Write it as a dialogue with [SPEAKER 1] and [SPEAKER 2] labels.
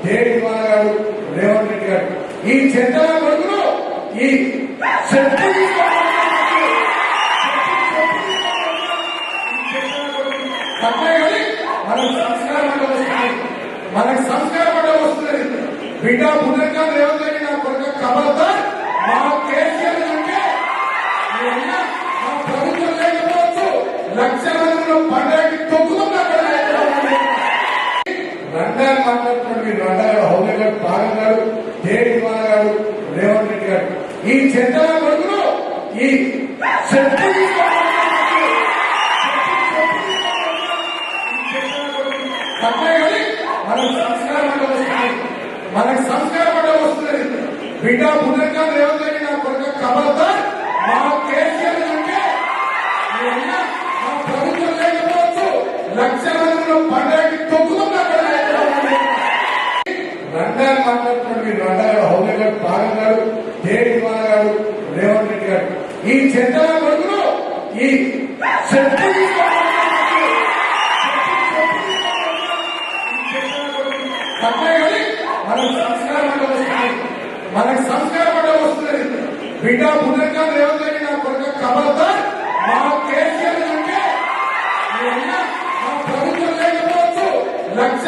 [SPEAKER 1] కేటీఆర్ గారు, రేవంత్ రెడ్డి గారు ఈ చెత్తల కొడుకులు ఈ మనకు సంస్కారం అంటే వస్తుంది, మనకు సంస్కారం అంటే వస్తుంది. బిడ్డ పునర్కాలు రేవంత్ రెడ్డి నా కొడుకు కబల్తా మా కేసీఆర్ అంటే మా ప్రభుత్వం లేకపోవచ్చు, లక్షల మందిలో పండగకి తొక్కుతున్నా రంగాలు మాట్లాడుతున్నారు. మీరు రంగారు హౌలే గారు, పాగం గారు, కేటీఆర్ గారు, రేవంత్ రెడ్డి గారు ఈ చెత్తల కొడుకులు ఈ మనకు సంస్కారం అంటే వస్తుంది, మనకు సంస్కారం అంటే వస్తుంది. బిడ్డ పునర్కాలు రేవంత్ రెడ్డి నా కొడుకు కబల్తా మా కేసీఆర్ అంటే మా ప్రభుత్వం లేకపోవచ్చు, లక్షల మందిలో పండగకి తొక్కుతున్నా రంగాలు మాట్లాడుతున్నారు. మీరు రంగారు హౌలే గారు, పాగం గారు, కేటీఆర్ గారు, రేవంత్ రెడ్డి గారు ఈ చెత్తల కొడుకులు ఈ మనకు సంస్కారం అంటే వస్తుంది, మనకు సంస్కారం అంటే వస్తుంది. బిడ్డ పునర్కాలు రేవంత్ రెడ్డి నా కొడుకు కబల్తా మా కేసీఆర్ అంటే మా ప్రభుత్వం లేకపోవచ్చు, లక్ష